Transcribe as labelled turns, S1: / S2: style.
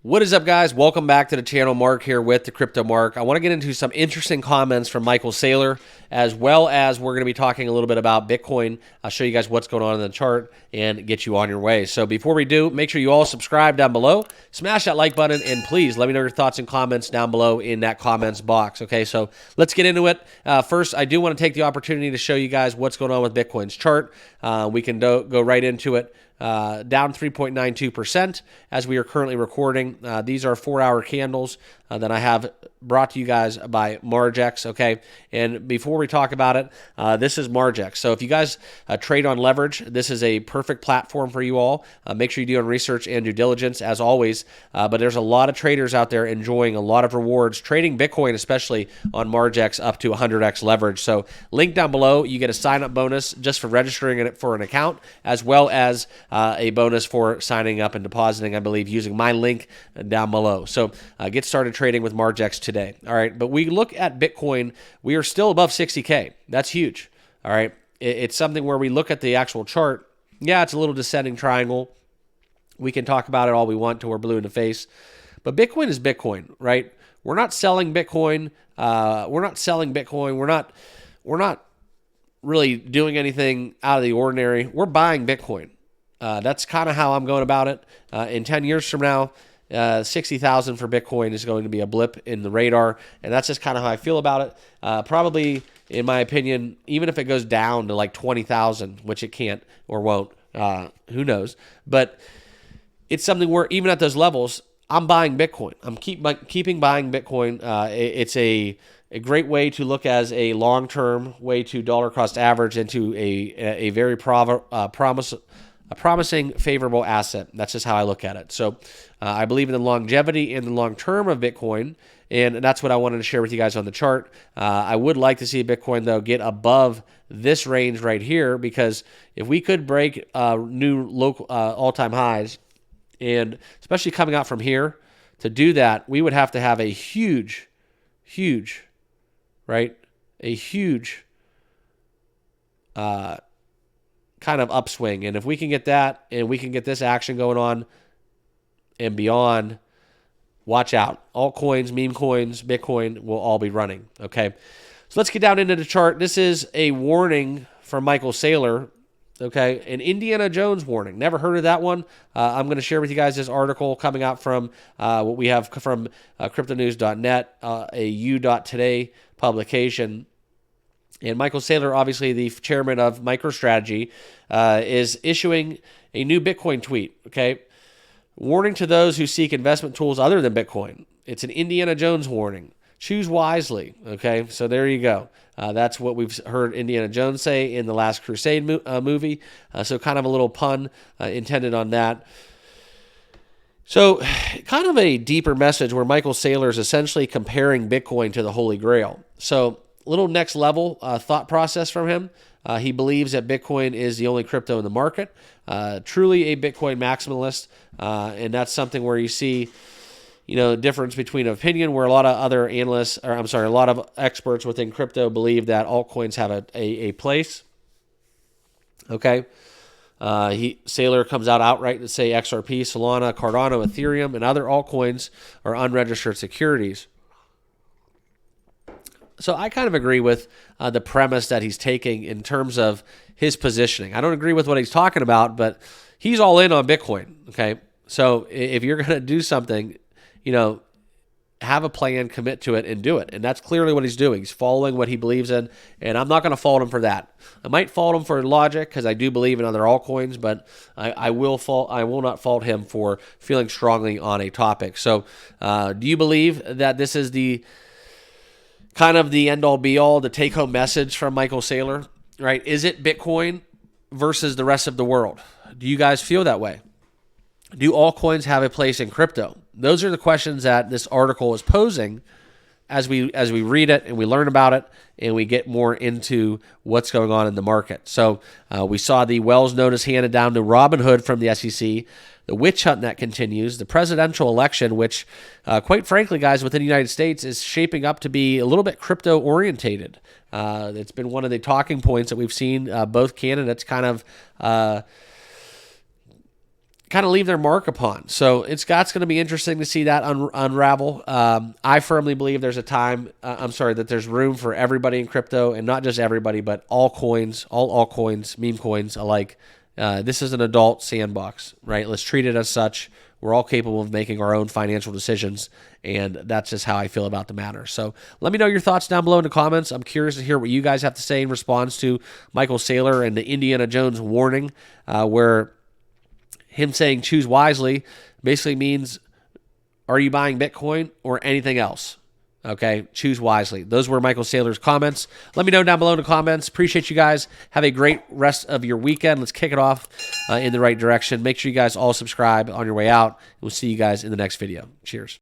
S1: What is up, guys? Welcome back to the channel. Mark here with the Crypto Mark. I want to get into some interesting comments from Michael Saylor, as well as we're going to be talking a little bit about Bitcoin. I'll show you guys what's going on in the chart and get you on your way. So before we do, make sure you all subscribe down below, smash that like button, and please let me know your thoughts and comments down below in that comments box. Okay, so let's get into it. First, I do want to take the opportunity to show you guys what's going on with Bitcoin's chart. We can go right into it. Down 3.92% as we are currently recording. These are 4-hour candles that I have brought to you guys by Margex, okay? And before we talk about it, this is Margex. So if you guys trade on leverage, this is a perfect platform for you all. Make sure you do your research and due diligence, as always. But there's a lot of traders out there enjoying a lot of rewards, trading Bitcoin, especially on Margex, up to 100x leverage. So link down below. You get a sign-up bonus just for registering it for an account, as well as a bonus for signing up and depositing, I believe, using my link down below. So get started trading with Margex today. All right, but we look at Bitcoin, we are still above 60K. That's huge. All right, it's something where we look at the actual chart. Yeah, it's a little descending triangle. We can talk about it all we want till we're blue in the face. But Bitcoin is Bitcoin, right? We're not selling Bitcoin. We're not really doing anything out of the ordinary. We're buying Bitcoin. That's kind of how I'm going about it. In 10 years from now, 60,000 for Bitcoin is going to be a blip in the radar, and that's just kind of how I feel about it. Probably, in my opinion, even if it goes down to like 20,000, which it can't or won't, who knows? But it's something where even at those levels, I'm buying Bitcoin. I'm keeping buying Bitcoin. It's a great way to look as a long-term way to dollar cost average into a very promising, favorable asset. That's just how I look at it. So I believe in the longevity and the long term of Bitcoin, and that's what I wanted to share with you guys on the chart. I would like to see Bitcoin, though, get above this range right here, because if we could break new local all-time highs, and especially coming out from here, to do that, we would have to have a huge, right? A huge kind of upswing. And if we can get that, and we can get this action going on and beyond, watch out. Altcoins, meme coins, Bitcoin will all be running, okay? So let's get down into the chart. This is a warning from Michael Saylor, okay? An Indiana Jones warning. Never heard of that one. I'm going to share with you guys this article coming out from what we have from cryptonews.net, a U.Today publication. And Michael Saylor, obviously the chairman of MicroStrategy, is issuing a new Bitcoin tweet, okay? Warning to those who seek investment tools other than Bitcoin. It's an Indiana Jones warning. Choose wisely, okay? So there you go. That's what we've heard Indiana Jones say in the Last Crusade movie. So kind of a little pun intended on that. So kind of a deeper message where Michael Saylor is essentially comparing Bitcoin to the Holy Grail. So little next level thought process from him. He believes that Bitcoin is the only crypto in the market. Truly a Bitcoin maximalist, and that's something where you see, the difference between opinion, where a lot of other analysts, a lot of experts within crypto believe that altcoins have a place. Okay. Saylor comes out outright to say XRP, Solana, Cardano, Ethereum, and other altcoins are unregistered securities. So I kind of agree with the premise that he's taking in terms of his positioning. I don't agree with what he's talking about, but he's all in on Bitcoin, okay? So if you're going to do something, have a plan, commit to it, and do it. And that's clearly what he's doing. He's following what he believes in, and I'm not going to fault him for that. I might fault him for logic because I do believe in other altcoins, but I will not fault him for feeling strongly on a topic. So do you believe that this is the kind of the end-all, be-all, the take-home message from Michael Saylor, right? Is it Bitcoin versus the rest of the world? Do you guys feel that way? Do altcoins have a place in crypto? Those are the questions that this article is posing as we read it and we learn about it and we get more into what's going on in the market. So we saw the Wells notice handed down to Robinhood from the SEC. The witch hunt that continues, the presidential election, which, quite frankly, guys, within the United States is shaping up to be a little bit crypto-orientated. It's been one of the talking points that we've seen both candidates kind of kind of leave their mark upon. So it's going to be interesting to see that unravel. I firmly believe there's a time, that there's room for everybody in crypto, and not just everybody, but all altcoins, meme coins alike. This is an adult sandbox, right? Let's treat it as such. We're all capable of making our own financial decisions, and that's just how I feel about the matter. So let me know your thoughts down below in the comments. I'm curious to hear what you guys have to say in response to Michael Saylor and the Indiana Jones warning, where him saying choose wisely basically means, are you buying Bitcoin or anything else? Okay, choose wisely. Those were Michael Saylor's comments. Let me know down below in the comments. Appreciate you guys. Have a great rest of your weekend. Let's kick it off in the right direction. Make sure you guys all subscribe on your way out. We'll see you guys in the next video. Cheers.